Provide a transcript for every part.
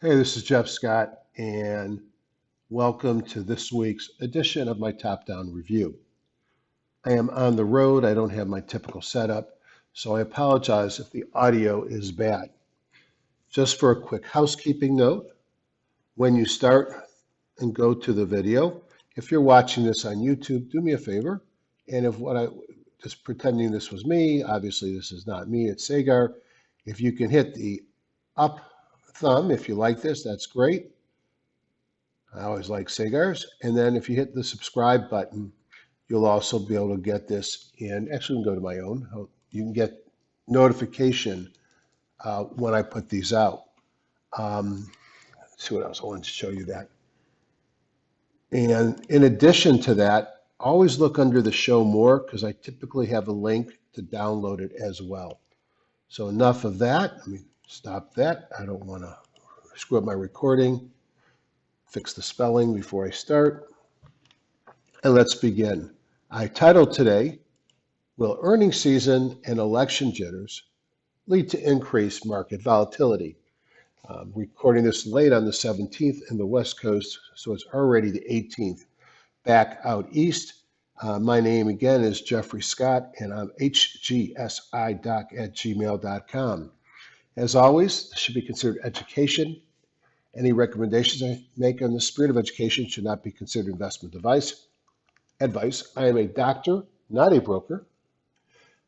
Hey, this is Jeff Scott, and welcome to this week's edition of my top-down review. I am on the road. I don't have my typical setup, so I apologize if the audio is bad. Just for a quick housekeeping note, when you start and go to the video, if you're watching this on YouTube, do me a favor, and just pretending this was me, obviously this is not me, it's Sagar. If you can hit the up thumb, if you like this, that's great. I always like cigars. And then if you hit the subscribe button, you'll also be able to get this in. Actually, you can go to my own. You can get notification when I put these out. Let's see what else I wanted to show you that. And in addition to that, always look under the show more because I typically have a link to download it as well. So enough of that. Let me stop that. I don't want to screw up my recording. Fix the spelling before I start. And let's begin. I titled today, Will Earnings Season and Election Jitters Lead to Increased Market Volatility? Recording this late on the 17th in the West Coast, so it's already the 18th back out east. My name again is Jeffrey Scott, and I'm hgsidoc@gmail.com. As always, this should be considered education. Any recommendations I make in the spirit of education should not be considered investment advice. I am a doctor, not a broker.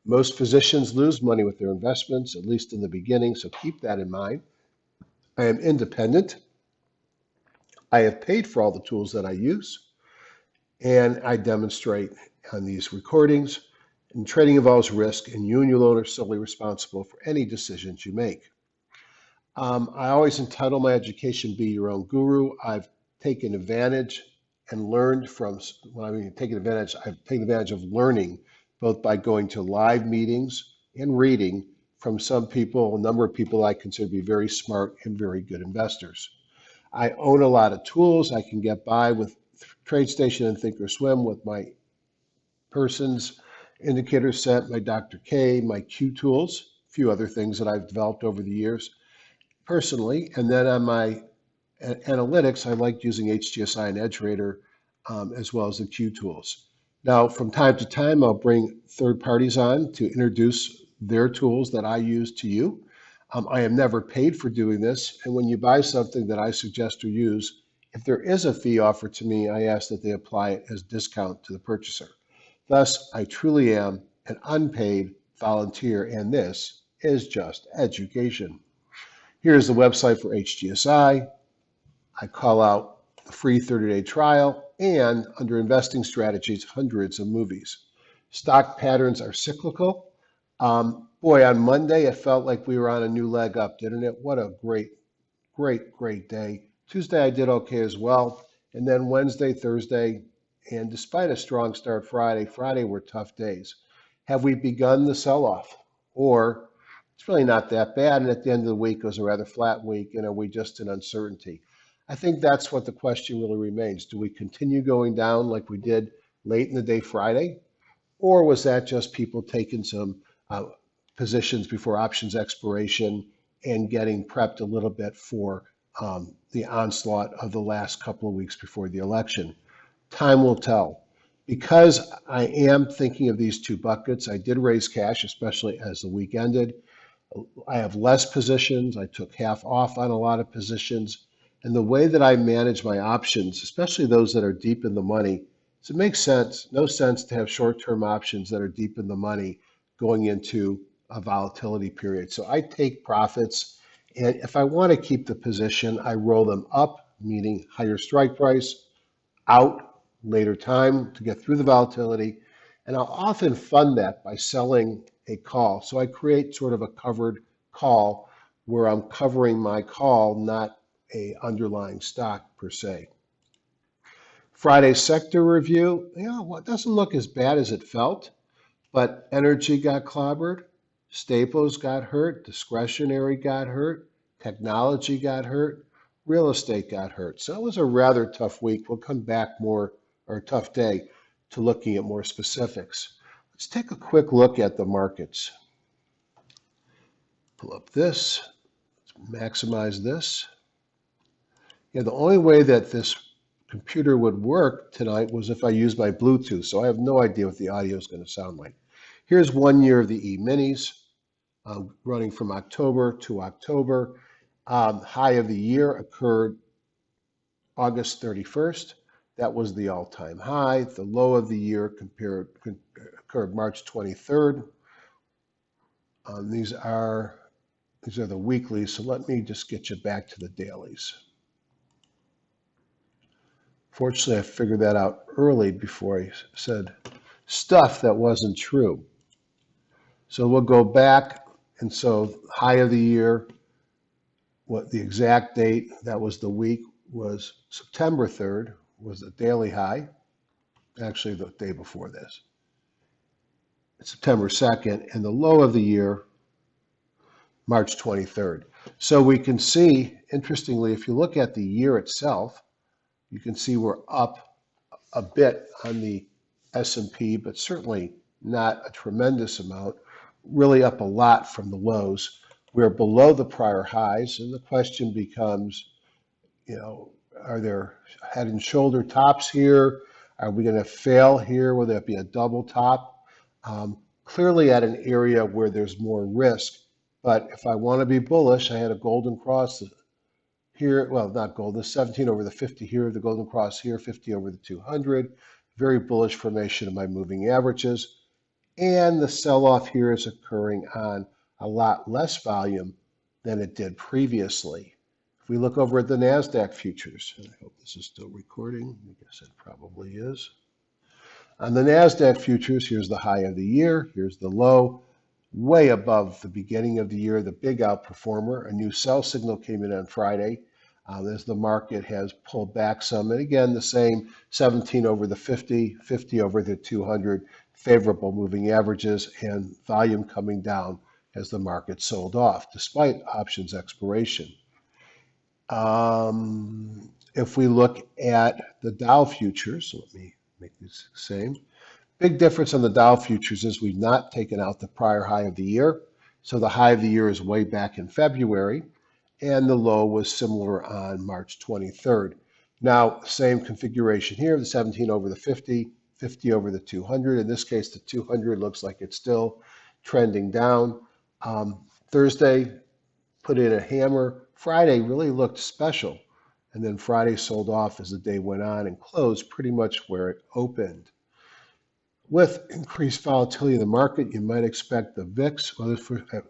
Most physicians lose money with their investments, at least in the beginning, so keep that in mind. I am independent. I have paid for all the tools that I use, and I demonstrate on these recordings. And trading involves risk, and you and your loan are solely responsible for any decisions you make. I always entitle my education, Be Your Own Guru. I've taken advantage and learned from, when I mean taking advantage, I've taken advantage of learning both by going to live meetings and reading from some people, a number of people I consider to be very smart and very good investors. I own a lot of tools. I can get by with TradeStation and Thinkorswim with my person's indicator set, my Dr. K, my Q tools, a few other things that I've developed over the years personally. And then on my analytics, I like using HGSI and EdgeRater as well as the Q tools. Now, from time to time, I'll bring third parties on to introduce their tools that I use to you. I am never paid for doing this. And when you buy something that I suggest or use, if there is a fee offered to me, I ask that they apply it as discount to the purchaser. Thus, I truly am an unpaid volunteer, and this is just education. Here's the website for HGSI. I call out the free 30-day trial, and under investing strategies, hundreds of movies. Stock patterns are cyclical. Boy, on Monday, it felt like we were on a new leg up, didn't it? What a great, great, great day. Tuesday, I did okay as well. And then Wednesday, Thursday, and despite a strong start Friday were tough days. Have we begun the sell-off? Or it's really not that bad, and at the end of the week, it was a rather flat week, and are we just in uncertainty? I think that's what the question really remains. Do we continue going down like we did late in the day Friday? Or was that just people taking some positions before options expiration and getting prepped a little bit for the onslaught of the last couple of weeks before the election? Time will tell. Because I am thinking of these two buckets, I did raise cash, especially as the week ended. I have less positions. I took half off on a lot of positions. And the way that I manage my options, especially those that are deep in the money, so it makes no sense to have short-term options that are deep in the money going into a volatility period. So I take profits, and if I want to keep the position, I roll them up, meaning higher strike price, out later time to get through the volatility. And I'll often fund that by selling a call. So I create sort of a covered call where I'm covering my call, not a underlying stock per se. Friday sector review, well, it doesn't look as bad as it felt, but energy got clobbered, staples got hurt, discretionary got hurt, technology got hurt, real estate got hurt. So it was a rather tough week. We'll come back more, or a tough day, to looking at more specifics. Let's take a quick look at the markets. Pull up this, let's maximize this. Yeah, the only way that this computer would work tonight was if I used my Bluetooth, so I have no idea what the audio is going to sound like. Here's 1 year of the E-minis, running from October to October. High of the year occurred August 31st. That was the all-time high. The low of the year occurred March 23rd. These are the weeklies, so let me just get you back to the dailies. Fortunately, I figured that out early before I said stuff that wasn't true. So we'll go back, and so high of the year, what the exact date, that was the week, was September 3rd, was the daily high. Actually, the day before this. September 2nd, and the low of the year, March 23rd. So we can see, interestingly, if you look at the year itself, you can see we're up a bit on the S&P, but certainly not a tremendous amount, really up a lot from the lows. We're below the prior highs, and the question becomes, are there head and shoulder tops here? Are we going to fail here? Will there be a double top? Clearly at an area where there's more risk, but if I want to be bullish, I had a golden cross here, well, not gold, the 17 over the 50 here, the golden cross here, 50 over the 200, very bullish formation of my moving averages. And the sell-off here is occurring on a lot less volume than it did previously. If we look over at the NASDAQ futures, and I hope this is still recording, I guess it probably is. On the NASDAQ futures, here's the high of the year, here's the low, way above the beginning of the year, the big outperformer. A new sell signal came in on Friday as the market has pulled back some. And again, the same 17 over the 50, 50 over the 200, favorable moving averages and volume coming down as the market sold off, despite options expiration. If we look at the Dow futures, so let me make these the same. Big difference on the Dow futures is we've not taken out the prior high of the year. So the high of the year is way back in February, and the low was similar on March 23rd. Now, same configuration here, the 17 over the 50, 50 over the 200. In this case, the 200 looks like it's still trending down. Thursday, put in a hammer. Friday really looked special. And then Friday sold off as the day went on and closed pretty much where it opened. With increased volatility in the market, you might expect the VIX, we'll go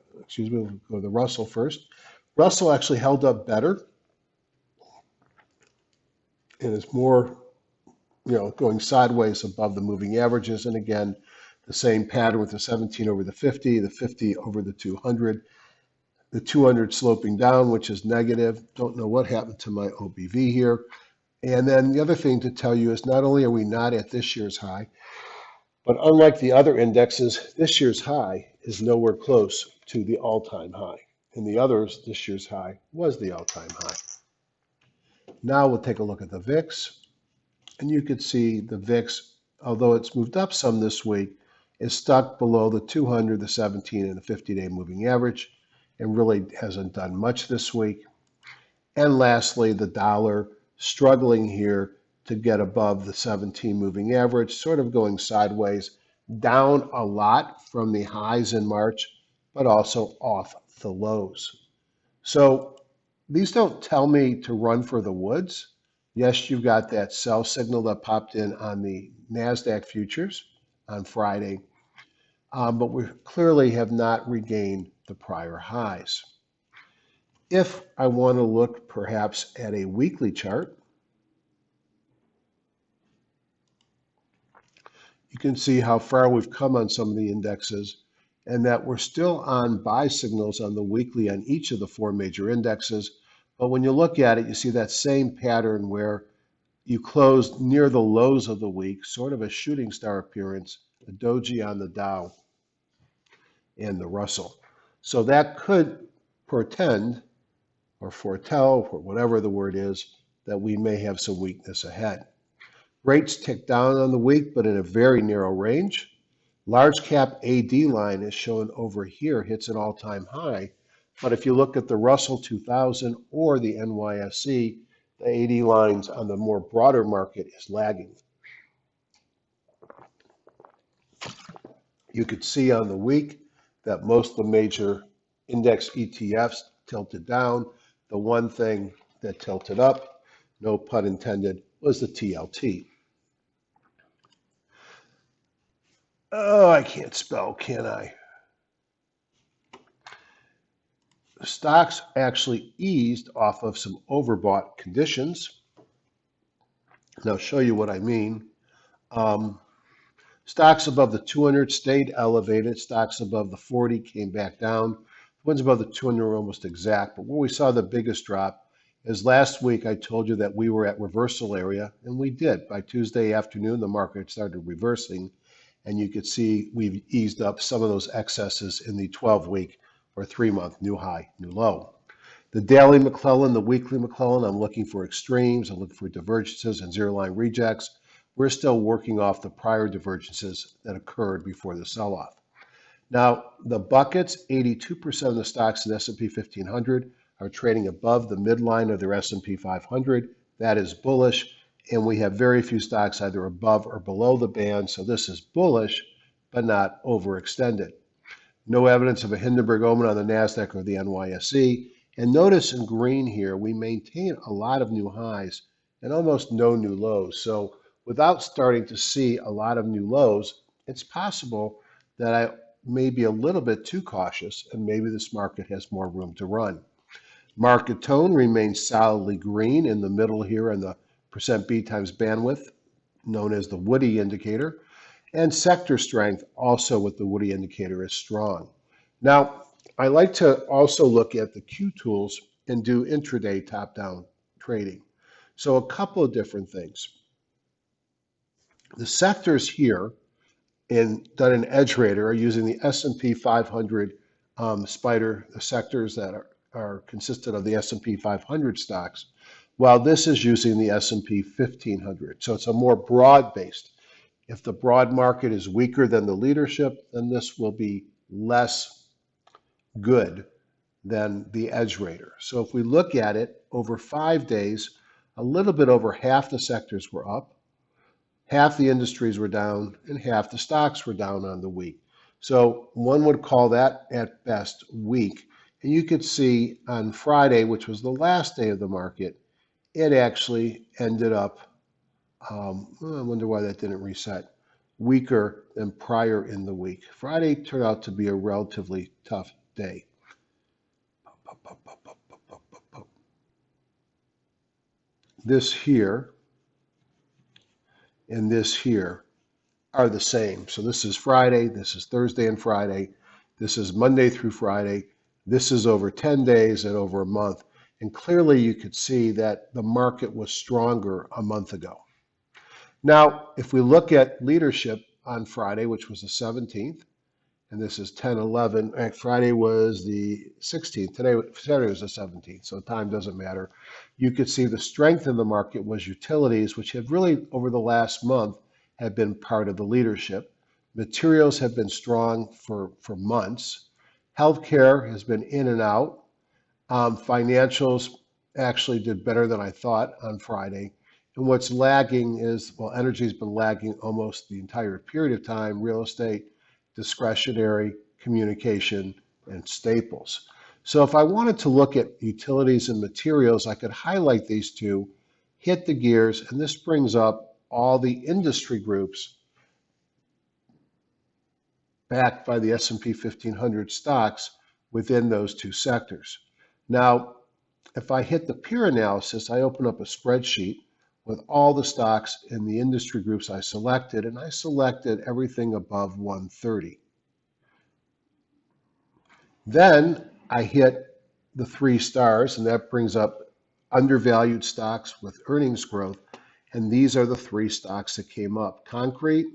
to the Russell first. Russell actually held up better and is more, going sideways above the moving averages. And again, the same pattern with the 17 over the 50 over the 200, the 200 sloping down, which is negative. Don't know what happened to my OBV here. And then the other thing to tell you is not only are we not at this year's high, but unlike the other indexes, this year's high is nowhere close to the all-time high. In the others, this year's high was the all-time high. Now we'll take a look at the VIX. And you can see the VIX, although it's moved up some this week, is stuck below the 200, the 17, and the 50-day moving average, and really hasn't done much this week. And lastly, the dollar struggling here to get above the 17 moving average, sort of going sideways, down a lot from the highs in March, but also off the lows. So these don't tell me to run for the woods. Yes, you've got that sell signal that popped in on the NASDAQ futures on Friday, but we clearly have not regained the prior highs. If I want to look perhaps at a weekly chart, you can see how far we've come on some of the indexes and that we're still on buy signals on the weekly on each of the four major indexes. But when you look at it, you see that same pattern where you closed near the lows of the week, sort of a shooting star appearance, a doji on the Dow and the Russell. So that could portend or foretell, or whatever the word is, that we may have some weakness ahead. Rates tick down on the week, but in a very narrow range. Large cap AD line is shown over here, hits an all-time high. But if you look at the Russell 2000 or the NYSE, The 80 lines on the more broader market is lagging. You could see on the week that most of the major index ETFs tilted down. The one thing that tilted up, no pun intended, was the TLT. Oh, I can't spell, can I? The stocks actually eased off of some overbought conditions. And I'll show you what I mean. Stocks above the 200 stayed elevated. Stocks above the 40 came back down. Ones above the 200 were almost exact. But where we saw the biggest drop is last week I told you that we were at reversal area, and we did. By Tuesday afternoon, the market started reversing, and you could see we've eased up some of those excesses in the 12-week or 3-month new high, new low. The daily McClellan, the weekly McClellan, I'm looking for extremes, I'm looking for divergences and zero-line rejects. We're still working off the prior divergences that occurred before the sell-off. Now, the buckets, 82% of the stocks in S&P 1500 are trading above the midline of their S&P 500. That is bullish, and we have very few stocks either above or below the band, so this is bullish, but not overextended. No evidence of a Hindenburg omen on the NASDAQ or the NYSE. And notice in green here, we maintain a lot of new highs and almost no new lows. So without starting to see a lot of new lows, it's possible that I may be a little bit too cautious and maybe this market has more room to run. Market tone remains solidly green in the middle here on the percent B times bandwidth, known as the Woody indicator. And sector strength also with the Woody indicator is strong. Now, I like to also look at the Q tools and do intraday top-down trading. So a couple of different things. The sectors here done in EdgeRater are using the S&P 500 spider, the sectors that are consisted of the S&P 500 stocks, while this is using the S&P 1500. So it's a more broad-based. If the broad market is weaker than the leadership, then this will be less good than the EdgeRater. So if we look at it over 5 days, a little bit over half the sectors were up, half the industries were down, and half the stocks were down on the week. So one would call that at best weak. And you could see on Friday, which was the last day of the market, it actually ended up I wonder why that didn't reset. Weaker than prior in the week. Friday turned out to be a relatively tough day. This here and this here are the same. So this is Friday, this is Thursday and Friday, this is Monday through Friday, this is over 10 days and over a month. And clearly you could see that the market was stronger a month ago. Now, if we look at leadership on Friday, which was the 17th, and this is 10/11, Friday was the 16th, Saturday was the 17th, so time doesn't matter. You could see the strength in the market was utilities, which have really, over the last month, have been part of the leadership. Materials have been strong for months. Healthcare has been in and out. Financials actually did better than I thought on Friday. And what's lagging is, well, energy's been lagging almost the entire period of time, real estate, discretionary, communication, and staples. So if I wanted to look at utilities and materials, I could highlight these two, hit the gears, and this brings up all the industry groups backed by the S&P 1500 stocks within those two sectors. Now, if I hit the peer analysis, I open up a spreadsheet with all the stocks in the industry groups I selected, and I selected everything above 130. Then I hit the 3 stars, and that brings up undervalued stocks with earnings growth, and these are the 3 stocks that came up: concrete,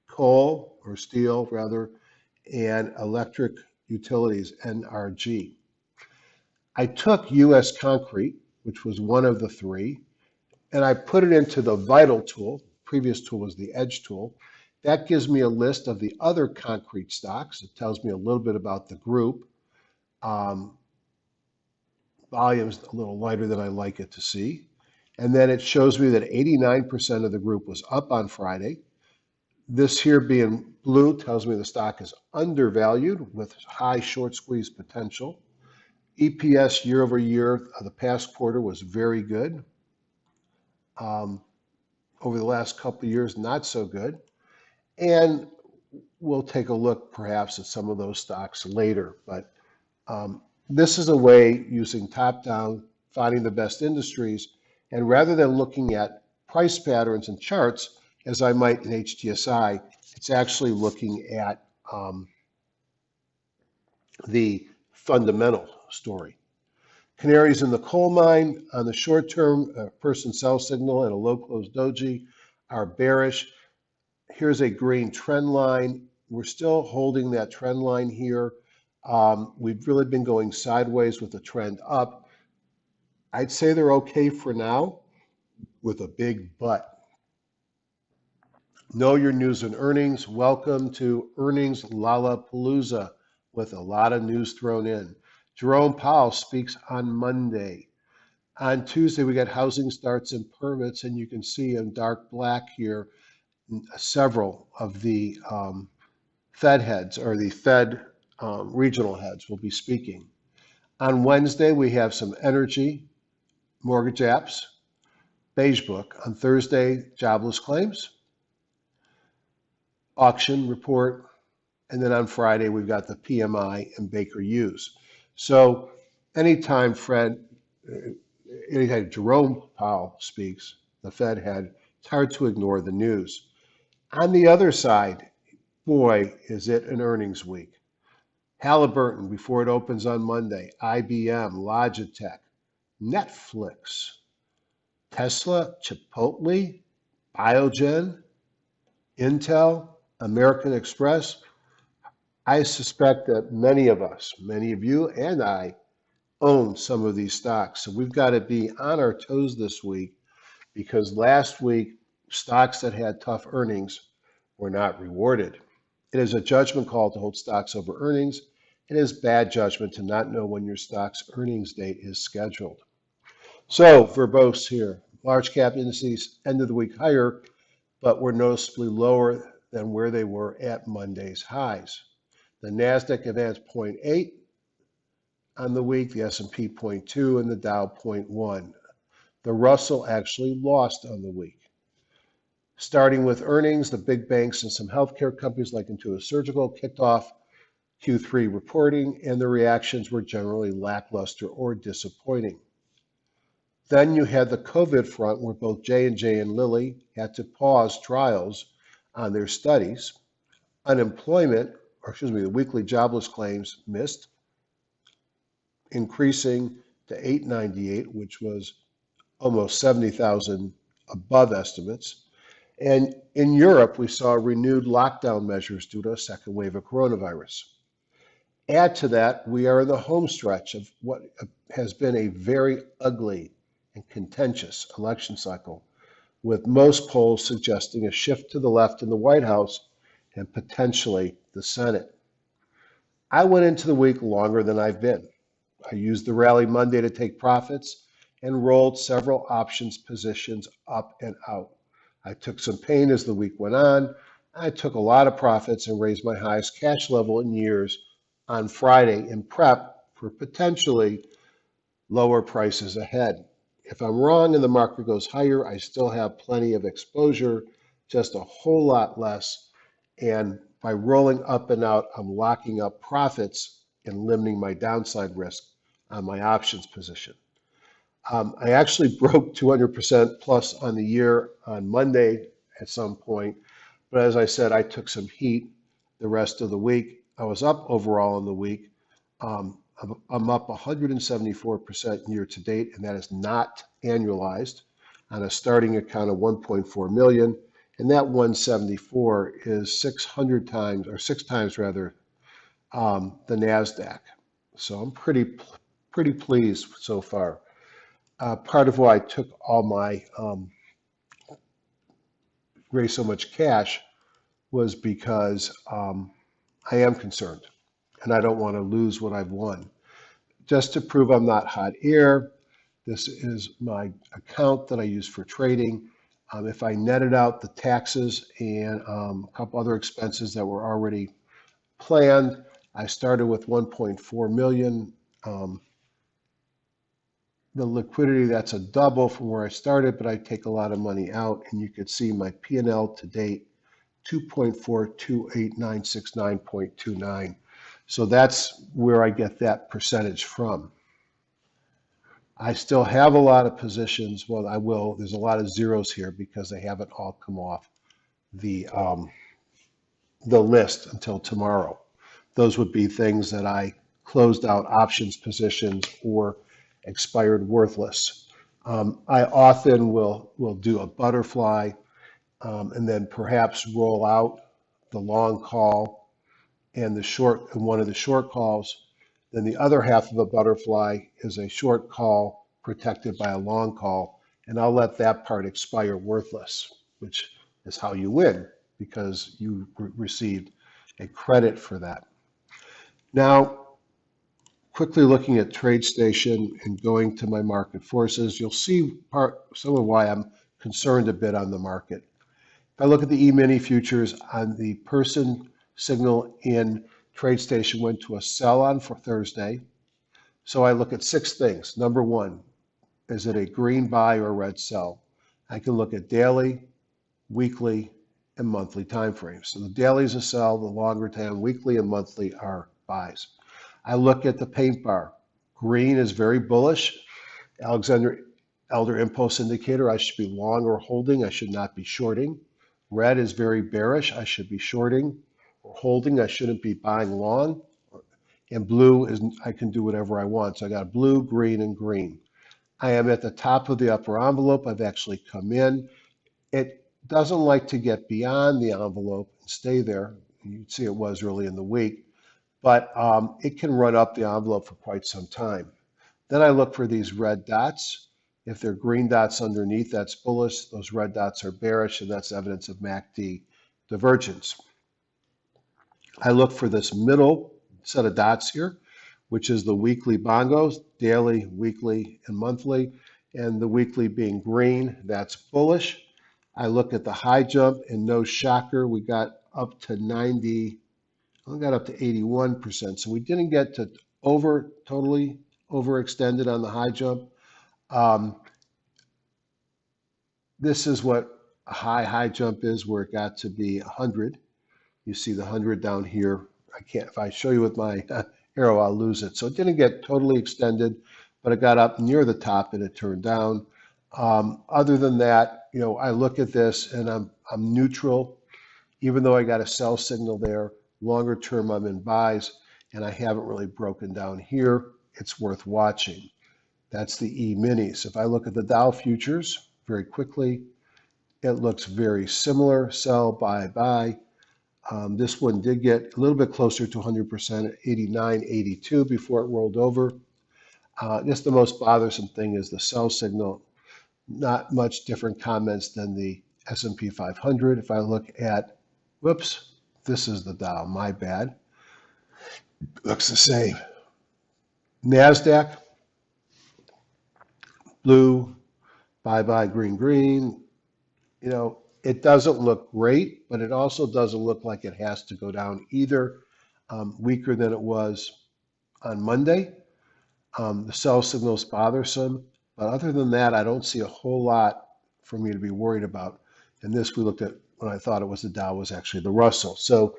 coal, or steel rather, and electric utilities, NRG. I took US Concrete, which was one of the 3, and I put it into the Vital tool. Previous tool was the Edge tool. That gives me a list of the other concrete stocks. It tells me a little bit about the group. Volume's a little lighter than I like it to see. And then it shows me that 89% of the group was up on Friday. This here being blue tells me the stock is undervalued with high short squeeze potential. EPS year over year of the past quarter was very good. Over the last couple of years, not so good. And we'll take a look perhaps at some of those stocks later. But this is a way using top-down, finding the best industries, and rather than looking at price patterns and charts, as I might in HGSI, it's actually looking at the fundamental story. Canaries in the coal mine on the short term, a person sell signal and a low close doji are bearish. Here's a green trend line. We're still holding that trend line here. We've really been going sideways with the trend up. I'd say they're okay for now with a big but. Know your news and earnings. Welcome to Earnings Lollapalooza with a lot of news thrown in. Jerome Powell speaks on Monday. On Tuesday, we got housing starts and permits, and you can see in dark black here several of the Fed heads or the Fed regional heads will be speaking. On Wednesday, we have some energy, mortgage apps, beige book. On Thursday, jobless claims, auction report, and then on Friday, we've got the PMI and Baker Hughes. So anytime anytime Jerome Powell speaks, the Fed head, it's hard to ignore the news. On the other side, boy, is it an earnings week. Halliburton, before it opens on Monday, IBM, Logitech, Netflix, Tesla, Chipotle, Biogen, Intel, American Express. I suspect that many of us, many of you and I, own some of these stocks. So we've got to be on our toes this week because last week, stocks that had tough earnings were not rewarded. It is a judgment call to hold stocks over earnings. It is bad judgment to not know when your stock's earnings date is scheduled. So verbose here. Large cap indices end of the week higher, but were noticeably lower than where they were at Monday's highs. The NASDAQ advanced 0.8 on the week, the S&P 0.2, and the Dow 0.1. The Russell actually lost on the week. Starting with earnings, the big banks and some healthcare companies like Intuitive Surgical kicked off Q3 reporting, and the reactions were generally lackluster or disappointing. Then you had the COVID front where both J&J and Lilly had to pause trials on their studies. The weekly jobless claims missed, increasing to 898, which was almost 70,000 above estimates. And in Europe, we saw renewed lockdown measures due to a second wave of coronavirus. Add to that, we are in the home stretch of what has been a very ugly and contentious election cycle, with most polls suggesting a shift to the left in the White House and potentially the Senate. I went into the week longer than I've been. I used the rally Monday to take profits and rolled several options positions up and out. I took some pain as the week went on. I took a lot of profits and raised my highest cash level in years on Friday in prep for potentially lower prices ahead. If I'm wrong and the market goes higher, I still have plenty of exposure, just a whole lot less. And by rolling up and out, I'm locking up profits and limiting my downside risk on my options position. I actually broke 200% plus on the year on Monday at some point. But as I said, I took some heat the rest of the week. I was up overall in the week. I'm up 174% year to date, and that is not annualized on a starting account of 1.4 million. And that 174 is 600 times, or 6 times rather, the NASDAQ. So I'm pretty pleased so far. Part of why I took all my, raised so much cash was because I am concerned and I don't want to lose what I've won. Just to prove I'm not hot air, This is my account that I use for trading. If I netted out the taxes and a couple other expenses that were already planned, I started with 1.4 million. The liquidity, that's a double from where I started, but I take a lot of money out, and you could see my P&L to date, 2.428969.29. So that's where I get that percentage from. I still have a lot of positions. Well, I will. There's a lot of zeros here because they haven't all come off the list until tomorrow. Those would be things that I closed out options positions or expired worthless. I often will do a butterfly and then perhaps roll out the long call and the short and one of the short calls. Then the other half of a butterfly is a short call protected by a long call, and I'll let that part expire worthless, which is how you win because you received a credit for that. Now, quickly looking at TradeStation and going to my market forces, you'll see some of why I'm concerned a bit on the market. If I look at the E-mini futures on the person signal in TradeStation went to a sell on for Thursday. So I look at 6 things. Number 1, is it a green buy or a red sell? I can look at daily, weekly, and monthly time frames. So the daily is a sell, the longer time, weekly and monthly are buys. I look at the paint bar. Green is very bullish. Elder impulse indicator, I should be long or holding. I should not be shorting. Red is very bearish. I should be shorting or holding. I shouldn't be buying long. And blue is I can do whatever I want. So I got blue, green, and green. I am at the top of the upper envelope. I've actually come in. It doesn't like to get beyond the envelope and stay there. You'd see it was early in the week, but it can run up the envelope for quite some time. Then I look for these red dots. If they're green dots underneath, that's bullish. Those red dots are bearish, and that's evidence of MACD divergence. I look for this middle set of dots here, which is the weekly bongos, daily, weekly, and monthly. And the weekly being green, that's bullish. I look at the high jump, and no shocker, we got up to 90, we got up to 81%. So we didn't get to totally overextended on the high jump. This is what a high jump is, where it got to be 100. You see the 100 down here. I can't, if I show you with my arrow, I'll lose it. So it didn't get totally extended, but it got up near the top and it turned down. Other than that, I look at this and I'm neutral, even though I got a sell signal there. Longer term, I'm in buys, and I haven't really broken down here. It's worth watching. That's the E-minis. If I look at the Dow futures very quickly, it looks very similar. Sell, buy. This one did get a little bit closer to 100% at 89.82 before it rolled over. Just the most bothersome thing is the sell signal. Not much different comments than the S&P 500. If I look at, whoops, this is the Dow, my bad. Looks the same. NASDAQ, blue, buy, green. It doesn't look great, but it also doesn't look like it has to go down either. Weaker than it was on Monday. The sell signal is bothersome, but other than that, I don't see a whole lot for me to be worried about. And this we looked at when I thought it was the Dow was actually the Russell. So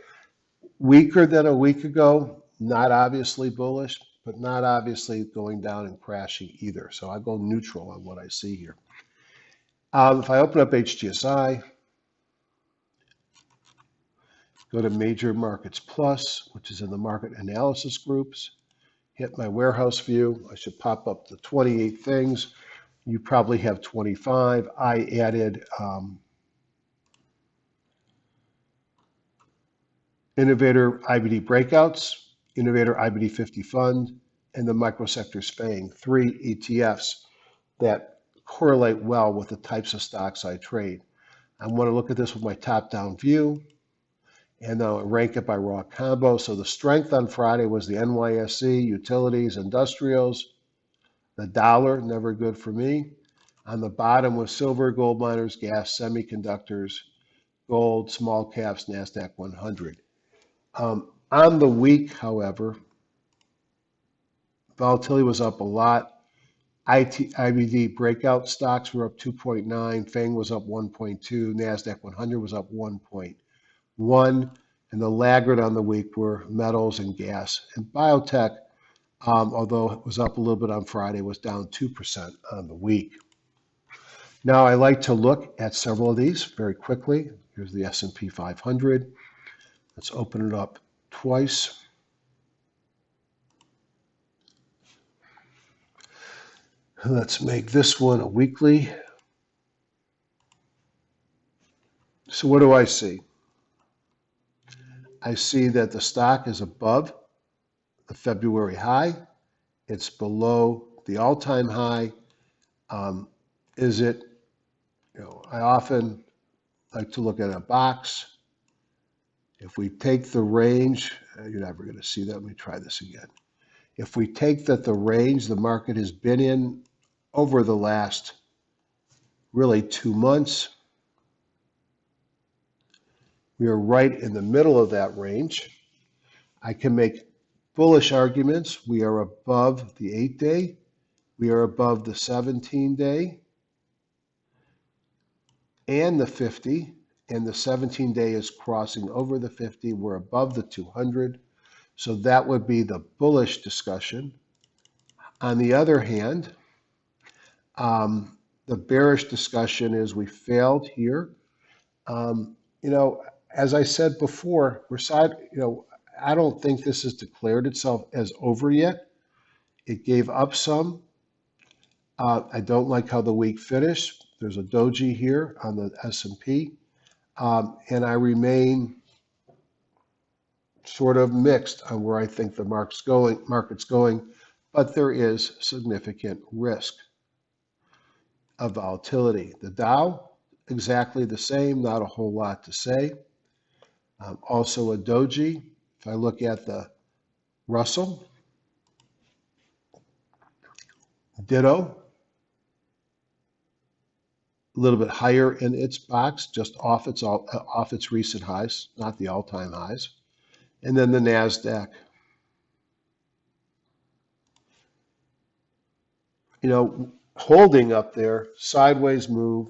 weaker than a week ago, not obviously bullish, but not obviously going down and crashing either. So I go neutral on what I see here. If I open up HGSI, go to Major Markets Plus, which is in the market analysis groups, hit my warehouse view. I should pop up to 28 things. You probably have 25. I added Innovator IBD breakouts, Innovator IBD 50 fund, and the microsector SPANG, 3 ETFs that correlate well with the types of stocks I trade. I want to look at this with my top-down view, and then I'll rank it by raw combo. So the strength on Friday was the NYSE, utilities, industrials. The dollar, never good for me. On the bottom was silver, gold miners, gas, semiconductors, gold, small caps, NASDAQ 100. On the week, however, volatility was up a lot. IBD breakout stocks were up 2.9, FANG was up 1.2, NASDAQ 100 was up 1.1, and the laggard on the week were metals and gas. And biotech, although it was up a little bit on Friday, was down 2% on the week. Now I like to look at several of these very quickly. Here's the S&P 500. Let's open it up twice. Let's make this one a weekly. So what do I see? I see that the stock is above the February high. It's below the all-time high. Is it, I often like to look at a box. If we take the range, you're never going to see that. Let me try this again. If we take that the range the market has been in over the last really 2 months, we are right in the middle of that range. I can make bullish arguments. We are above the 8-day. We are above the 17-day and the 50, and the 17-day is crossing over the 50. We're above the 200. So that would be the bullish discussion. On the other hand, the bearish discussion is we failed here. As I said before, I don't think this has declared itself as over yet. It gave up some. I don't like how the week finished. There's a doji here on the S&P, and I remain sort of mixed on where I think the market's going, but there is significant risk of volatility. The Dow, exactly the same, not a whole lot to say. Also a doji. If I look at the Russell, ditto, a little bit higher in its box, just off its recent highs, not the all-time highs. And then the NASDAQ. Holding up there, sideways move,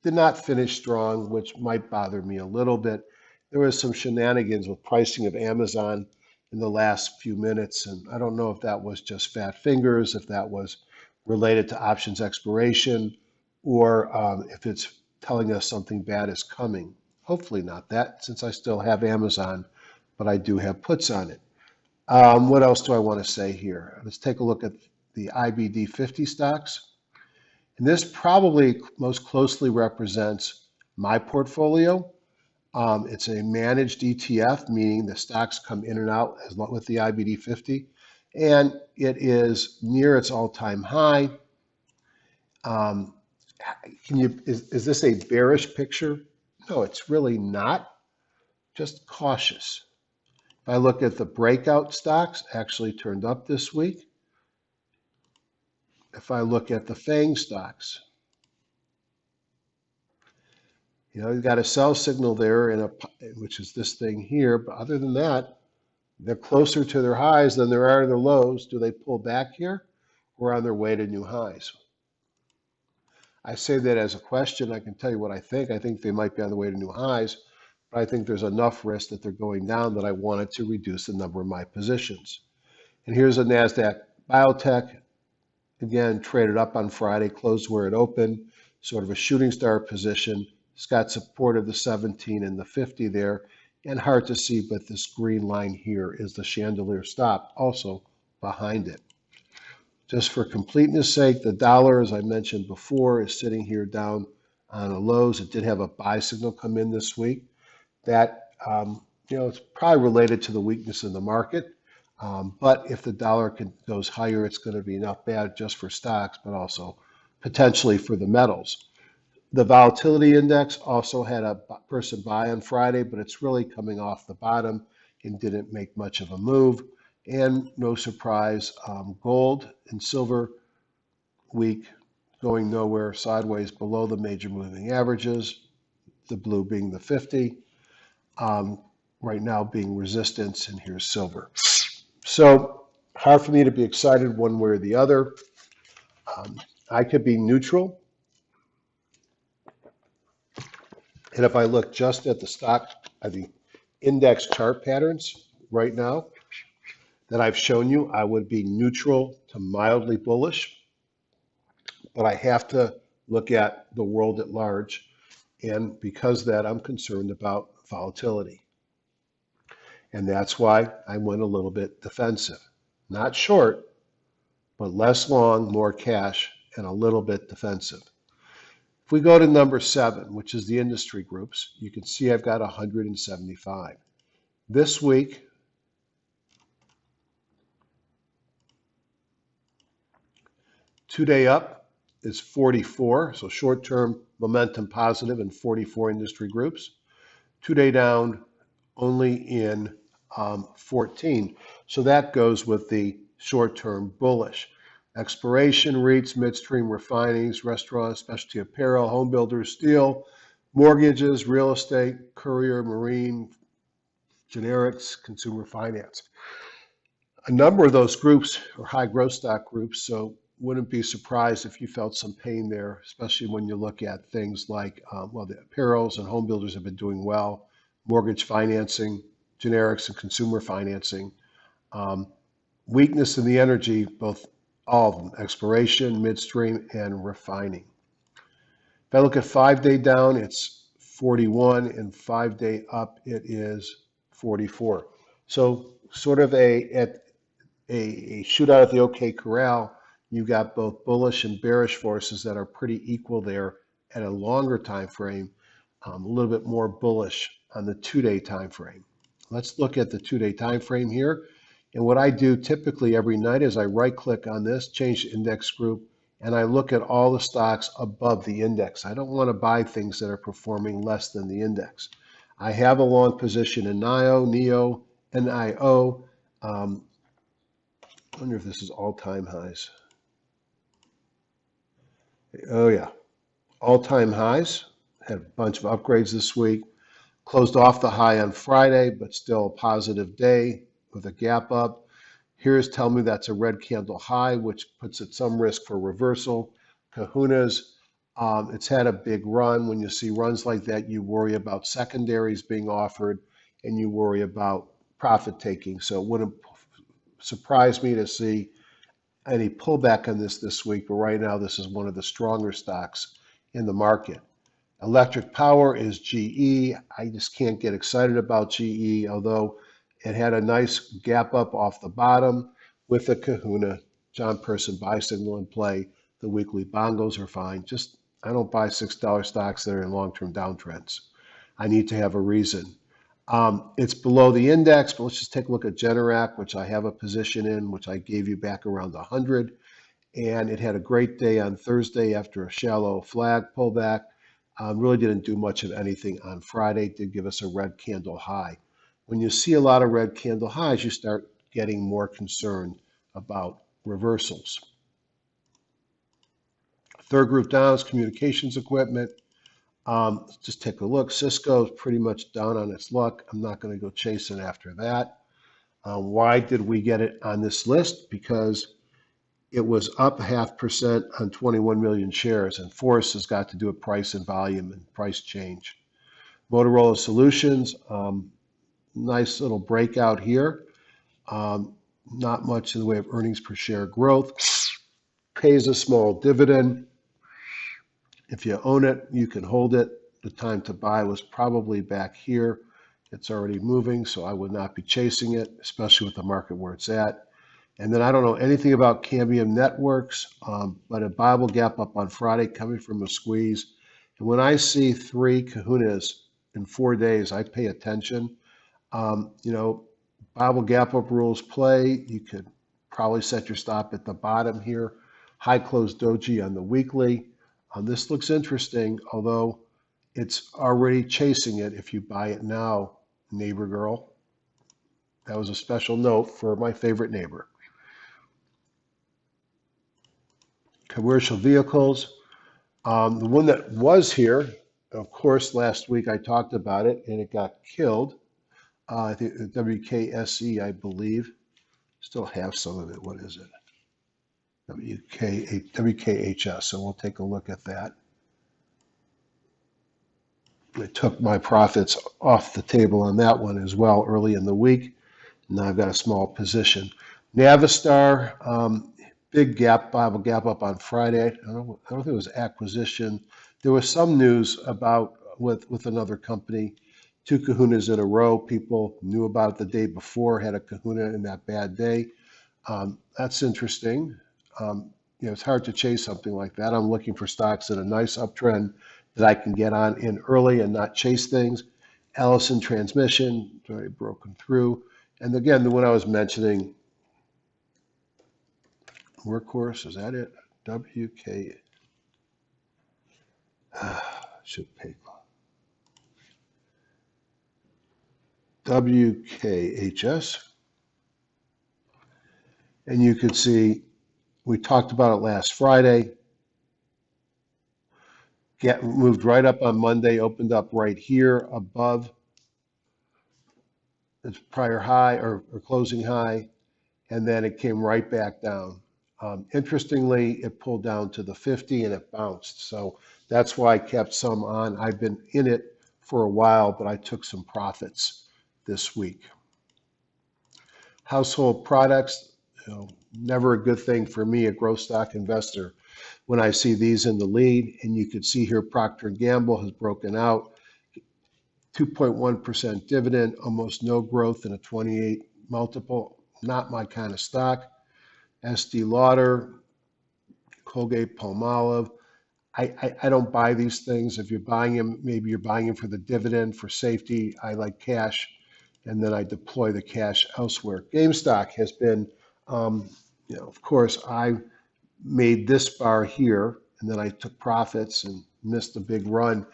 did not finish strong, which might bother me a little bit. There was some shenanigans with pricing of Amazon in the last few minutes, and I don't know if that was just fat fingers, if that was related to options expiration, or if it's telling us something bad is coming. Hopefully not that, since I still have Amazon, but I do have puts on it. What else do I want to say here? Let's take a look at the IBD 50 stocks. And this probably most closely represents my portfolio. It's a managed ETF, meaning the stocks come in and out with the IBD 50. And it is near its all-time high. Is this a bearish picture? No, it's really not. Just cautious. If I look at the breakout stocks, actually turned up this week. If I look at the FANG stocks, you've got a sell signal there, which is this thing here. But other than that, they're closer to their highs than there are their lows. Do they pull back here? Or on their way to new highs? I say that as a question. I can tell you what I think. I think they might be on the way to new highs, but I think there's enough risk that they're going down that I wanted to reduce the number of my positions. And here's a NASDAQ biotech. Again, traded up on Friday, closed where it opened, sort of a shooting star position. It's got support of the 17 and the 50 there, and hard to see, but this green line here is the chandelier stop, also behind it. Just for completeness sake, the dollar, as I mentioned before, is sitting here down on the lows. It did have a buy signal come in this week. That, it's probably related to the weakness in the market. But if the dollar goes higher, it's going to be not bad just for stocks, but also potentially for the metals. The volatility index also had a person buy on Friday, but it's really coming off the bottom and didn't make much of a move. And no surprise, gold and silver week going nowhere, sideways below the major moving averages, the blue being the 50, right now being resistance, and here's silver. So hard for me to be excited one way or the other. I could be neutral. And if I look just at the stock, at the index chart patterns right now that I've shown you, I would be neutral to mildly bullish. But I have to look at the world at large. And because of that, I'm concerned about volatility. And that's why I went a little bit defensive. Not short, but less long, more cash, and a little bit defensive. If we go to number 7, which is the industry groups, you can see I've got 175. This week, two-day up is 44, so short-term momentum positive in 44 industry groups. Two-day down only in 14. So that goes with the short-term bullish. Exploration, REITs, midstream, refinings, restaurants, specialty apparel, home builders, steel, mortgages, real estate, courier, marine, generics, consumer finance. A number of those groups are high growth stock groups, so wouldn't be surprised if you felt some pain there, especially when you look at things like, well, the apparels and home builders have been doing well, mortgage financing, generics and consumer financing. Weakness in the energy, both all of them, exploration, midstream, and refining. If I look at 5-day down, it's 41, and 5-day up, it is 44. So sort of a shootout at the OK Corral. You've got both bullish and bearish forces that are pretty equal there at a longer time frame, a little bit more bullish on the 2-day time frame. Let's look at the 2-day time frame here. And what I do typically every night is I right-click on this, change the index group, and I look at all the stocks above the index. I don't want to buy things that are performing less than the index. I have a long position in NIO. I wonder if this is all-time highs. Oh yeah, all-time highs. Had a bunch of upgrades this week. Closed off the high on Friday, but still a positive day with a gap up. Here's telling me that's a red candle high, which puts at some risk for reversal. Kahuna's, it's had a big run. When you see runs like that, you worry about secondaries being offered and you worry about profit taking. So it wouldn't surprise me to see any pullback on this week, but right now this is one of the stronger stocks in the market. Electric power is GE. I just can't get excited about GE, although it had a nice gap up off the bottom with the Kahuna John Person buy signal in play. The weekly bongos are fine. Just I don't buy $6 stocks that are in long-term downtrends. I need to have a reason. It's below the index, but let's just take a look at Generac, which I have a position in, which I gave you back around 100. And it had a great day on Thursday after a shallow flag pullback. Really didn't do much of anything on Friday. Did give us a red candle high. When you see a lot of red candle highs, you start getting more concerned about reversals. Third group down is communications equipment. Just take a look. Cisco is pretty much down on its luck. I'm not going to go chasing after that. Why did we get it on this list? Because it was up 0.5% on 21 million shares, and force has got to do with price and volume and price change. Motorola Solutions, nice little breakout here. Not much in the way of earnings per share growth. Pays a small dividend. If you own it, you can hold it. The time to buy was probably back here. It's already moving, so I would not be chasing it, especially with the market where it's at. And then I don't know anything about Cambium Networks, but a Bible gap up on Friday coming from a squeeze. And when I see 3 kahunas in 4 days, I pay attention. Bible gap up rules play. You could probably set your stop at the bottom here. High close doji on the weekly. This looks interesting, although it's already chasing it if you buy it now, neighbor girl. That was a special note for my favorite neighbor. Commercial vehicles. The one that was here, of course, last week I talked about it and it got killed. I think WKSE, I believe. Still have some of it. What is it? WKHS. So we'll take a look at that. I took my profits off the table on that one as well early in the week. Now I've got a small position. Navistar, big gap, Bible gap up on Friday. I don't think it was acquisition. There was some news about with another company, 2 kahunas in a row. People knew about it the day before, had a kahuna in that bad day. That's interesting. It's hard to chase something like that. I'm looking for stocks in a nice uptrend that I can get on in early and not chase things. Allison Transmission, already broken through. And again, the one I was mentioning, Workhorse, is that it? WK, should pay. WKHS. And you can see, we talked about it last Friday. Moved right up on Monday, opened up right here above its prior high or closing high, and then it came right back down. Interestingly, it pulled down to the 50 and it bounced. So that's why I kept some on. I've been in it for a while, but I took some profits this week. Household products, never a good thing for me, a growth stock investor, when I see these in the lead. And you can see here Procter & Gamble has broken out, 2.1% dividend, almost no growth in a 28 multiple, not my kind of stock. Estee Lauder, Colgate Palmolive. I don't buy these things. If you're buying them, maybe you're buying them for the dividend, for safety. I like cash, and then I deploy the cash elsewhere. GameStop has been, of course, I made this bar here, and then I took profits and missed a big run.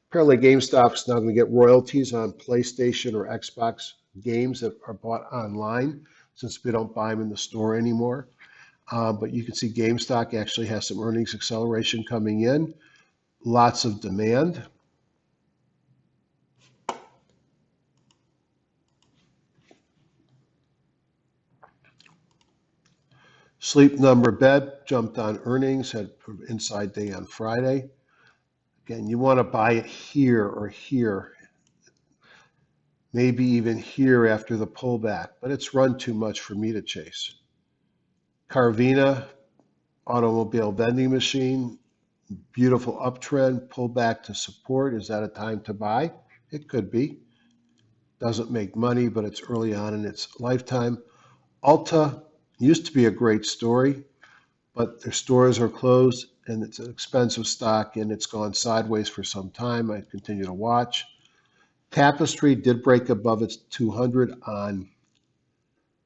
Apparently, GameStop's now going to get royalties on PlayStation or Xbox games that are bought online, since we don't buy them in the store anymore. But you can see GameStop actually has some earnings acceleration coming in. Lots of demand. Sleep Number Bed jumped on earnings, had an inside day on Friday. Again, you want to buy it here or here, maybe even here after the pullback, but it's run too much for me to chase. Carvina, automobile vending machine, beautiful uptrend, pull back to support. Is that a time to buy? It could be. Doesn't make money, but it's early on in its lifetime. Ulta used to be a great story, but their stores are closed and it's an expensive stock and it's gone sideways for some time. I continue to watch. Tapestry did break above its 200 on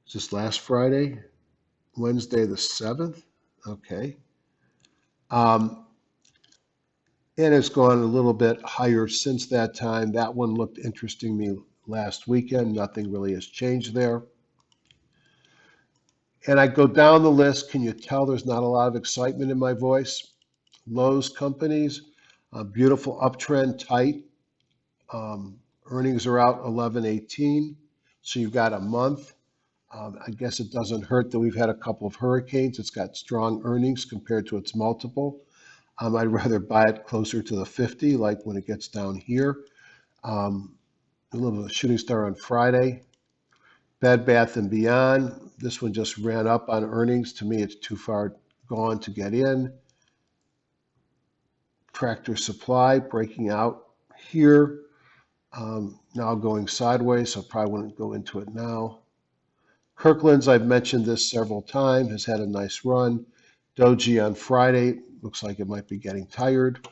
just last Friday, Wednesday the 7th. Okay. And it's gone a little bit higher since that time. That one looked interesting to me last weekend. Nothing really has changed there. And I go down the list. Can you tell there's not a lot of excitement in my voice? Lowe's companies, a beautiful uptrend, tight. Earnings are out 11/18, so you've got a month. I guess it doesn't hurt that we've had a couple of hurricanes. It's got strong earnings compared to its multiple. I'd rather buy it closer to the 50, like when it gets down here. A little bit of a shooting star on Friday. Bed Bath & Beyond. This one just ran up on earnings. To me, it's too far gone to get in. Tractor Supply breaking out here. Now going sideways, so probably wouldn't go into it now. Kirkland's, I've mentioned this several times, has had a nice run. Doji on Friday, looks like it might be getting tired.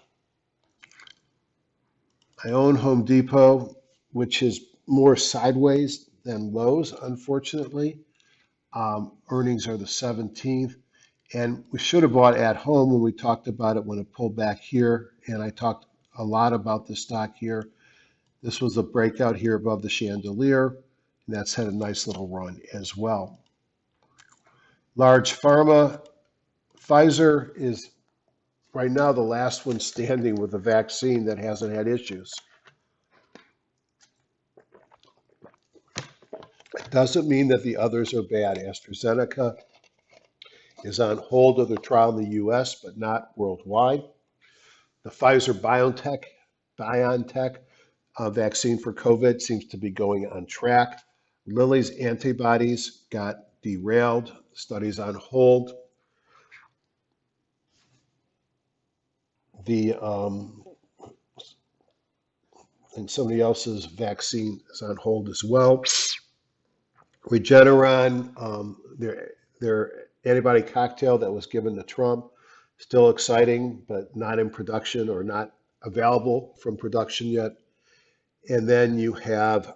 I own Home Depot, which is more sideways than Lowe's, unfortunately. Earnings are the 17th, and we should have bought at home when we talked about it when it pulled back here, and I talked a lot about the stock here. This was a breakout here above the chandelier, and that's had a nice little run as well. Large pharma, Pfizer is right now the last one standing with a vaccine that hasn't had issues. It doesn't mean that the others are bad. AstraZeneca is on hold of their trial in the US, but not worldwide. The Pfizer-BioNTech vaccine for COVID seems to be going on track. Lilly's antibodies got derailed, studies on hold. And somebody else's vaccine is on hold as well. Regeneron, their antibody cocktail that was given to Trump, still exciting, but not in production or not available from production yet. And then you have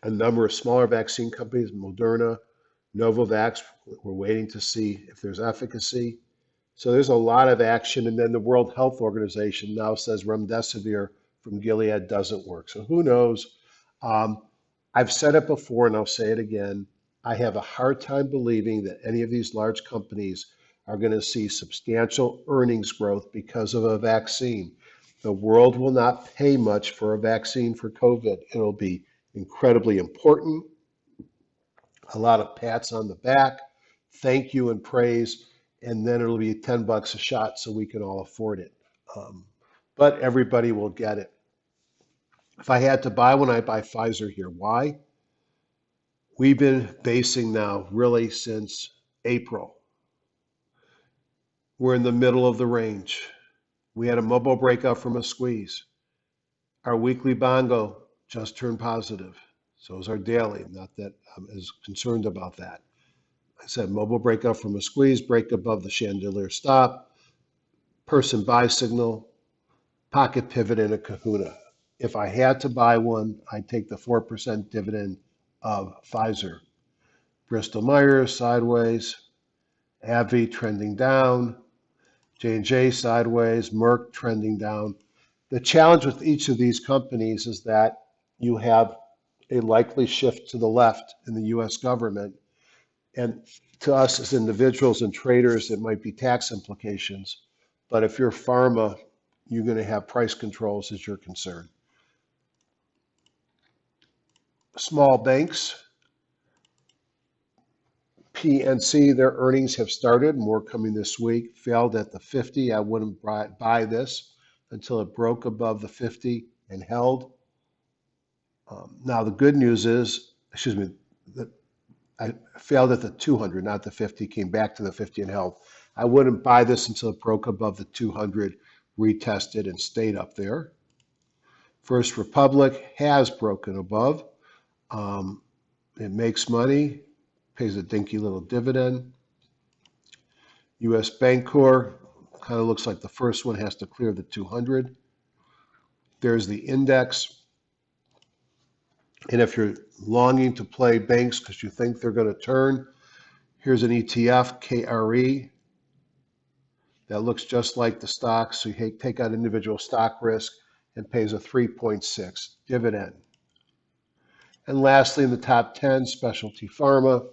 a number of smaller vaccine companies, Moderna, Novavax. We're waiting to see if there's efficacy. So there's a lot of action. And then the World Health Organization now says remdesivir from Gilead doesn't work. So who knows? I've said it before and I'll say it again. I have a hard time believing that any of these large companies are going to see substantial earnings growth because of a vaccine. The world will not pay much for a vaccine for COVID. It'll be incredibly important. A lot of pats on the back, thank you and praise, and then it'll be $10 a shot so we can all afford it. But everybody will get it. If I had to buy one, I'd buy Pfizer here. Why? We've been basing now really since April. We're in the middle of the range. We had a mobile breakout from a squeeze. Our weekly bongo just turned positive. So is our daily. Not that I'm as concerned about that. I said mobile breakout from a squeeze, break above the chandelier stop, person buy signal, pocket pivot, and a kahuna. If I had to buy one, I'd take the 4% dividend of Pfizer. Bristol Myers sideways, AbbVie trending down, J&J sideways, Merck trending down. The challenge with each of these companies is that you have a likely shift to the left in the US government. And to us as individuals and traders, it might be tax implications. But if you're pharma, you're going to have price controls as your concern. Small banks, PNC, their earnings have started, more coming this week, failed at the 50. I wouldn't buy this until it broke above the 50 and held. Now the good news is, that I failed at the 200, not the 50, came back to the 50 and held. I wouldn't buy this until it broke above the 200, retested and stayed up there. First Republic has broken above. It makes money, pays a dinky little dividend. US Bancorp kind of looks like the first one has to clear the 200. There's the index. And if you're longing to play banks because you think they're going to turn, here's an ETF, KRE, that looks just like the stock. So you take out individual stock risk and pays a 3.6 dividend. And lastly, in the top 10, Specialty Pharma.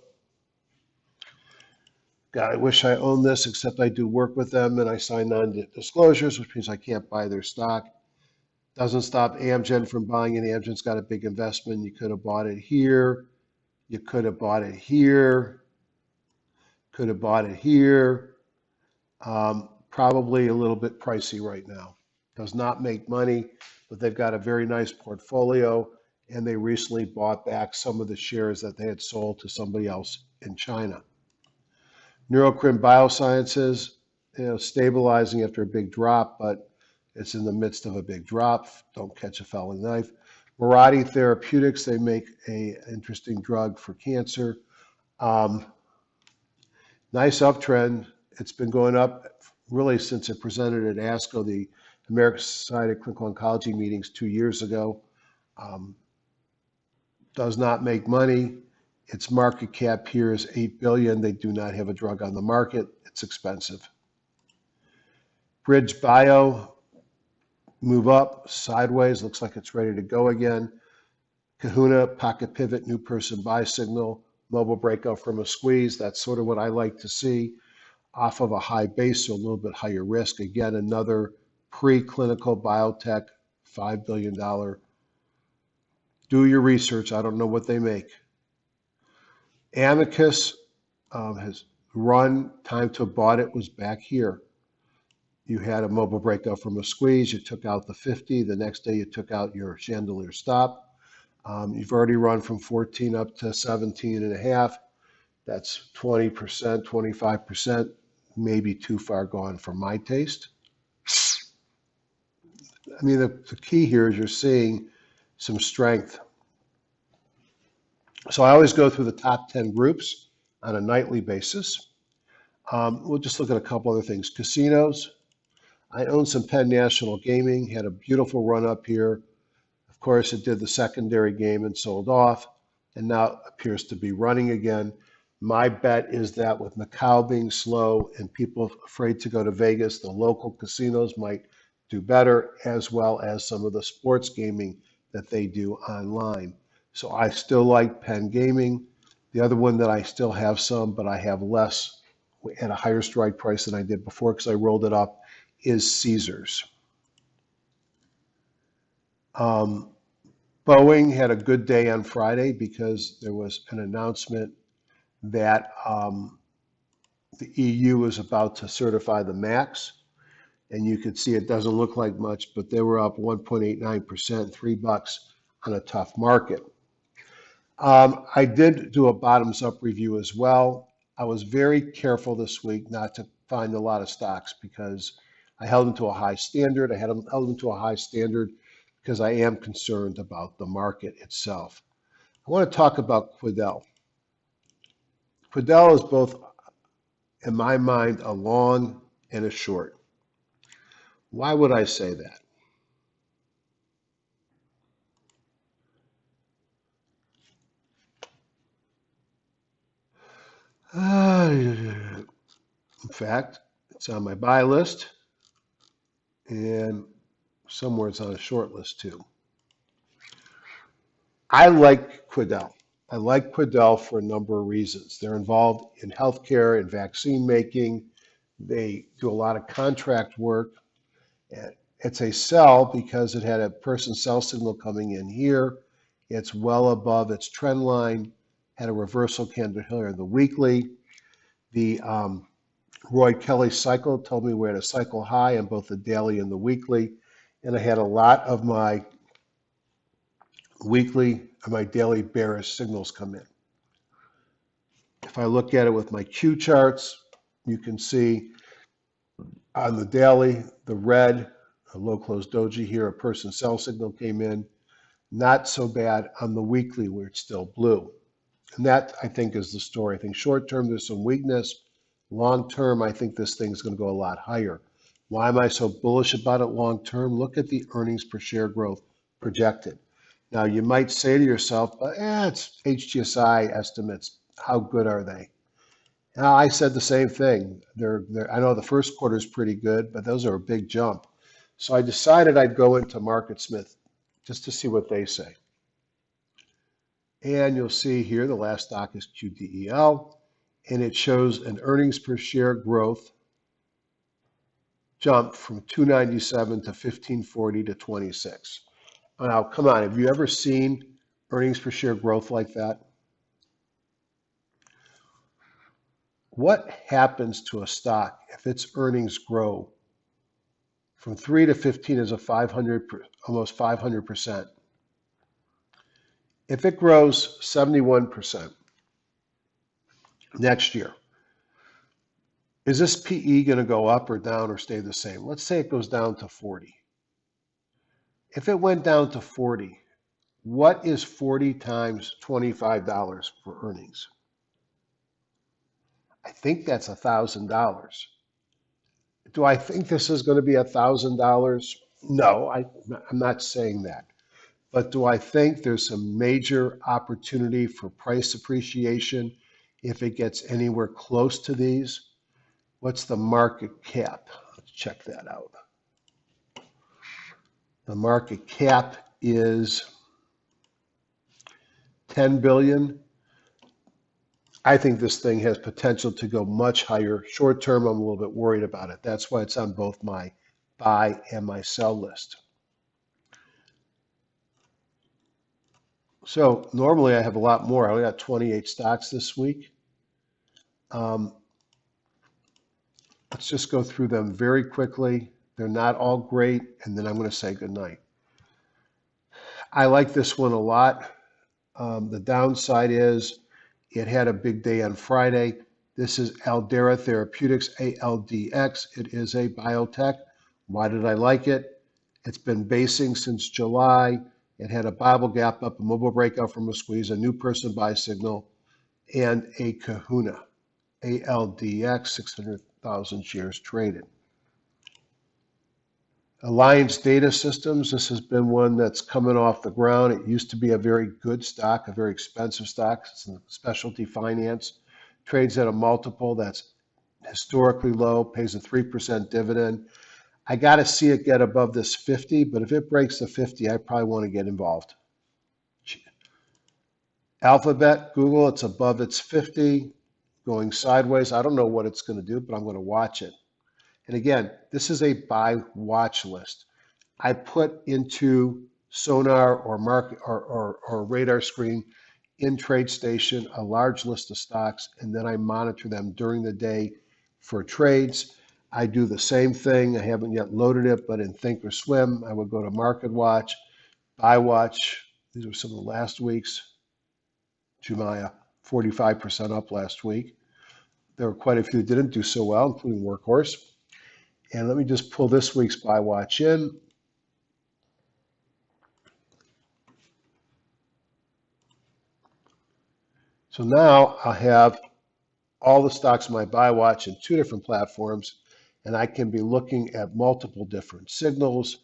God, I wish I owned this, except I do work with them and I sign non-disclosures, which means I can't buy their stock. Doesn't stop Amgen from buying it. Amgen's got a big investment. You could have bought it here. You could have bought it here. Could have bought it here. Probably a little bit pricey right now. Does not make money, but they've got a very nice portfolio, and they recently bought back some of the shares that they had sold to somebody else in China. Neurocrine Biosciences, stabilizing after a big drop, but it's in the midst of a big drop. Don't catch a falling knife. Mirati Therapeutics, they make an interesting drug for cancer. Nice uptrend. It's been going up really since it presented at ASCO, the American Society of Clinical Oncology meetings 2 years ago. Does not make money. Its market cap here is $8 billion. They do not have a drug on the market. It's expensive. Bridge Bio, move up, sideways, looks like it's ready to go again. Kahuna, pocket pivot, new person buy signal, mobile breakout from a squeeze. That's sort of what I like to see. off of a high base, so a little bit higher risk. Again, another preclinical biotech, $5 billion. Do your research. I don't know what they make. Amicus has run, time to have bought it was back here. You had a mobile breakout from a squeeze. You took out the 50. The next day you took out your chandelier stop. You've already run from 14 up to 17 and a half. That's 20%, 25%, maybe too far gone for my taste. I mean, the key here is you're seeing some strength. So I always go through the top 10 groups on a nightly basis. We'll just look at a couple other things. Casinos. I own some Penn National Gaming, had a beautiful run up here. Of course, it did the secondary game and sold off, and now appears to be running again. My bet is that with Macau being slow and people afraid to go to Vegas, the local casinos might do better, as well as some of the sports gaming that they do online. So I still like Penn Gaming. The other one that I still have some, but I have less at a higher strike price than I did before because I rolled it up, is Caesars. Boeing had a good day on Friday because there was an announcement that the EU is about to certify the MAX. And you could see it doesn't look like much, but they were up 1.89%, $3 on a tough market. I did do a bottoms-up review as well. I was very careful this week not to find a lot of stocks because I held them to a high standard. I held them to a high standard because I am concerned about the market itself. I want to talk about Quidel. Quidel is both, in my mind, a long and a short. Why would I say that? In fact, it's on my buy list, and somewhere it's on a short list too. I like Quidel. I like Quidel for a number of reasons. They're involved in healthcare and vaccine making. They do a lot of contract work. It's a sell because it had a person sell signal coming in here. It's well above its trend line, had a reversal candle here in the weekly. The Roy Kelly cycle told me we're at a cycle high on both the daily and the weekly. And I had a lot of my weekly and my daily bearish signals come in. If I look at it with my Q charts, you can see on the daily, the red, a low close doji here, a person sell signal came in. Not so bad on the weekly where it's still blue. And that, I think, is the story. I think short term, there's some weakness. Long term, I think this thing's going to go a lot higher. Why am I so bullish about it long term? Look at the earnings per share growth projected. Now, you might say to yourself, it's HGSI estimates. How good are they? Now, I said the same thing. I know the first quarter is pretty good, but those are a big jump. So I decided I'd go into MarketSmith just to see what they say. And you'll see here the last stock is QDEL, and it shows an earnings per share growth jump from 297 to 1540 to 26. Now, come on, have you ever seen earnings per share growth like that? What happens to a stock if its earnings grow from 3 to 15 is a 500, almost 500%. If it grows 71% next year, is this PE going to go up or down or stay the same? Let's say it goes down to 40. If it went down to 40, what is 40 times $25 for earnings? I think that's $1,000. Do I think this is going to be $1,000? No, I'm not saying that. But do I think there's some major opportunity for price appreciation if it gets anywhere close to these? What's the market cap? Let's check that out. The market cap is 10 billion. I think this thing has potential to go much higher. Short term, I'm a little bit worried about it. That's why it's on both my buy and my sell list. So normally I have a lot more. I only got 28 stocks this week. Let's just go through them very quickly. They're not all great, and then I'm going to say goodnight. I like this one a lot. The downside is it had a big day on Friday. This is Aldera Therapeutics, ALDX. It is a biotech. Why did I like it? It's been basing since July. It had a Bible gap up, a mobile breakout from a squeeze, a new person buy signal, and a kahuna. ALDX, 600,000 shares traded. Alliance Data Systems, this has been one that's coming off the ground. It used to be a very good stock, a very expensive stock. It's in specialty finance, trades at a multiple that's historically low, pays a 3% dividend. I got to see it get above this 50, but if it breaks the 50, I probably want to get involved. Alphabet, Google, it's above its 50, going sideways. I don't know what it's going to do, but I'm going to watch it. And again, this is a buy watch list. I put into Sonar or market or radar screen in TradeStation a large list of stocks, and then I monitor them during the day for trades. I do the same thing. I haven't yet loaded it, but in Thinkorswim, I would go to Market Watch, Buy Watch. These are some of the last week's. TUMI, 45% up last week. There were quite a few that didn't do so well, including Workhorse. And let me just pull this week's Buy Watch in. So now I have all the stocks in my Buy Watch in 2 different platforms, and I can be looking at multiple different signals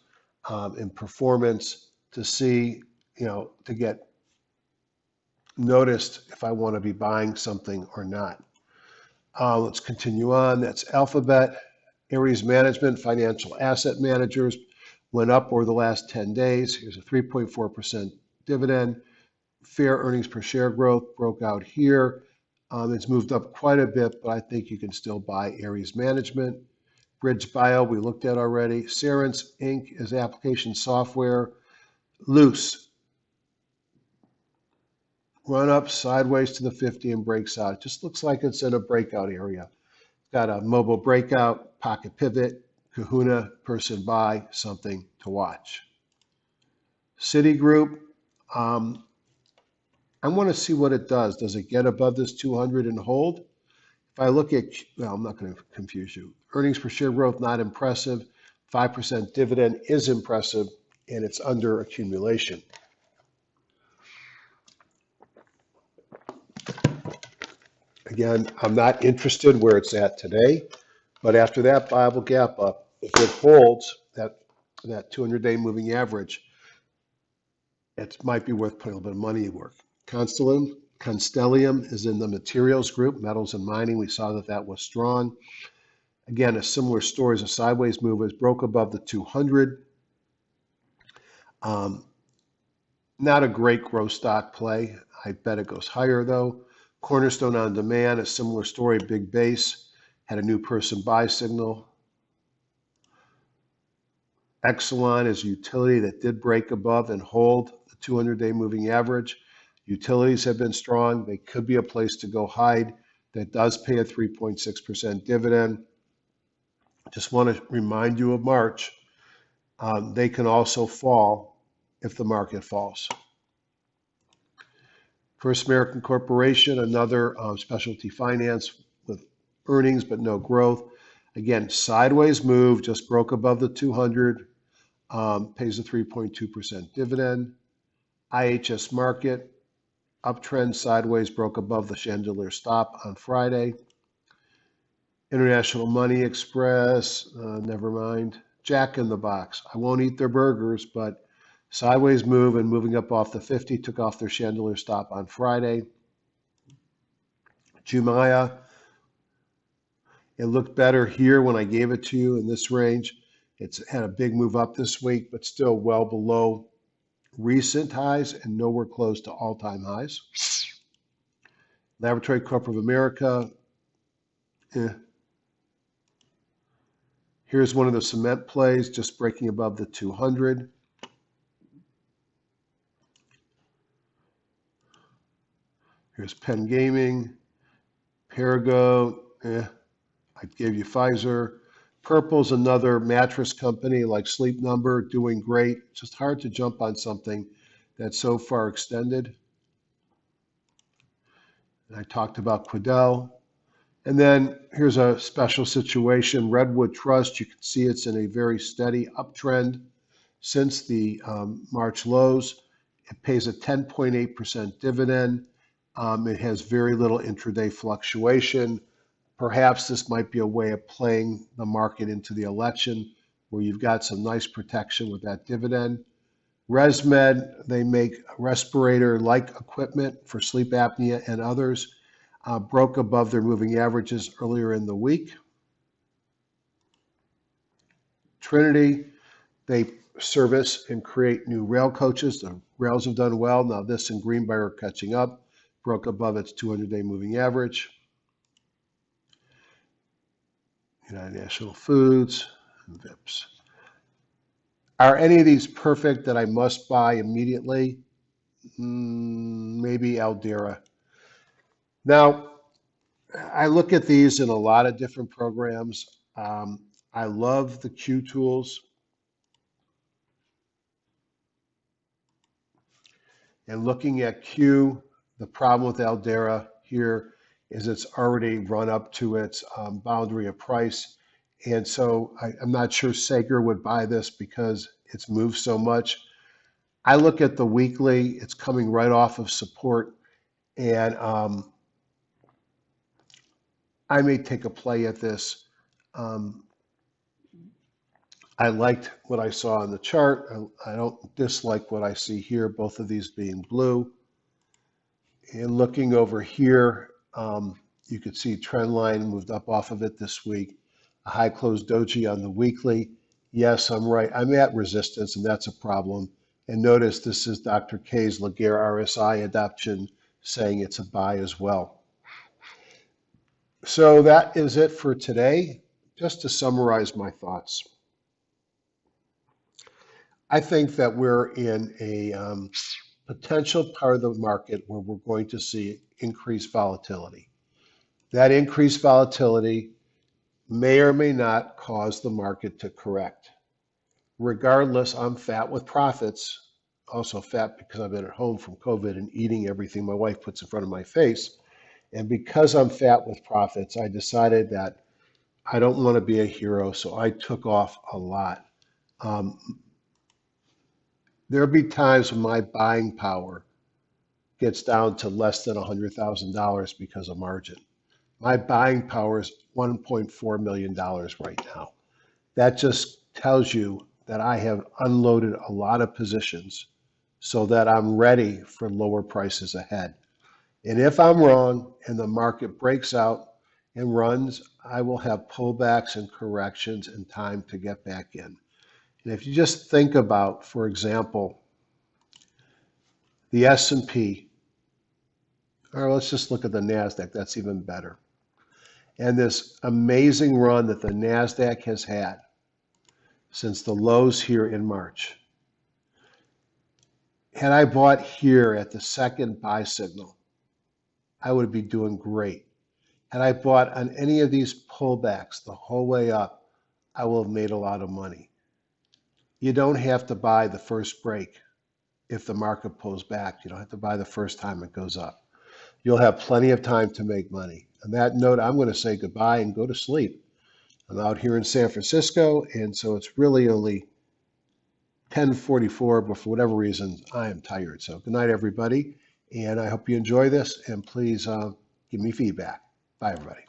in performance to see, to get noticed if I want to be buying something or not. Let's continue on. That's Alphabet. Ares Management, financial asset managers, went up over the last 10 days. Here's a 3.4% dividend. Fair earnings per share growth broke out here. It's moved up quite a bit, but I think you can still buy Ares Management. Bridge Bio, we looked at already. Cerence Inc. is application software. Loose. Run up sideways to the 50 and breaks out. It just looks like it's in a breakout area. Got a mobile breakout, pocket pivot, kahuna, person buy, something to watch. Citigroup, I want to see what it does. Does it get above this 200 and hold? If I look at, well, I'm not going to confuse you. Earnings per share growth, not impressive. 5% dividend is impressive, and it's under accumulation. Again, I'm not interested where it's at today, but after that Bible gap up, if it holds that 200-day moving average, it might be worth putting a little bit of money to work. Constellium is in the materials group, metals and mining. We saw that was strong. Again, a similar story as a sideways move as broke above the 200. Not a great growth stock play. I bet it goes higher though. Cornerstone on Demand, a similar story, big base, had a new person buy signal. Exelon is a utility that did break above and hold the 200-day moving average. Utilities have been strong. They could be a place to go hide. That does pay a 3.6% dividend. Just want to remind you of March. They can also fall if the market falls. First American Corporation, another specialty finance with earnings but no growth. Again, sideways move, just broke above the 200, pays a 3.2% dividend. IHS Market, uptrend sideways, broke above the chandelier stop on Friday. International Money Express, never mind. Jack in the Box, I won't eat their burgers, but sideways move and moving up off the 50, took off their chandelier stop on Friday. Jumaya, it looked better here when I gave it to you in this range. It's had a big move up this week, but still well below recent highs and nowhere close to all-time highs. Laboratory Corp of America. Here's one of the cement plays, just breaking above the 200. Here's Penn Gaming, Perigo, I gave you Pfizer. Purple's another mattress company like Sleep Number, doing great. It's just hard to jump on something that's so far extended. And I talked about Quidel. And then here's a special situation, Redwood Trust. You can see it's in a very steady uptrend since the March lows. It pays a 10.8% dividend. It has very little intraday fluctuation. Perhaps this might be a way of playing the market into the election where you've got some nice protection with that dividend. ResMed, they make respirator-like equipment for sleep apnea and others, broke above their moving averages earlier in the week. Trinity, they service and create new rail coaches. The rails have done well. Now this and Greenbrier are catching up, broke above its 200-day moving average. United National Foods, and VIPS. Are any of these perfect that I must buy immediately? Maybe Aldera. Now, I look at these in a lot of different programs. I love the Q tools. And looking at Q, the problem with Aldera here is it's already run up to its boundary of price. And so I'm not sure Sager would buy this because it's moved so much. I look at the weekly, it's coming right off of support, and I may take a play at this. I liked what I saw on the chart. I don't dislike what I see here, both of these being blue. And looking over here, you could see trend line moved up off of it this week. A high closed doji on the weekly. Yes, I'm right. I'm at resistance, and that's a problem. And notice this is Dr. K's Laguerre RSI adoption saying it's a buy as well. So that is it for today. Just to summarize my thoughts. I think that we're in a potential part of the market where we're going to see increased volatility. That increased volatility may or may not cause the market to correct. Regardless, I'm fat with profits, also fat because I've been at home from COVID and eating everything my wife puts in front of my face. And because I'm fat with profits, I decided that I don't want to be a hero, so I took off a lot. There'll be times when my buying power gets down to less than $100,000 because of margin. My buying power is $1.4 million right now. That just tells you that I have unloaded a lot of positions so that I'm ready for lower prices ahead. And if I'm wrong and the market breaks out and runs, I will have pullbacks and corrections and time to get back in. And if you just think about, for example, the S&P, or let's just look at the NASDAQ, that's even better. And this amazing run that the NASDAQ has had since the lows here in March. Had I bought here at the second buy signal, I would be doing great. Had I bought on any of these pullbacks the whole way up, I will have made a lot of money. You don't have to buy the first break if the market pulls back. You don't have to buy the first time it goes up. You'll have plenty of time to make money. On that note, I'm going to say goodbye and go to sleep. I'm out here in San Francisco, and so it's really only 10:44, but for whatever reason, I am tired. So good night, everybody, and I hope you enjoy this, and please give me feedback. Bye, everybody.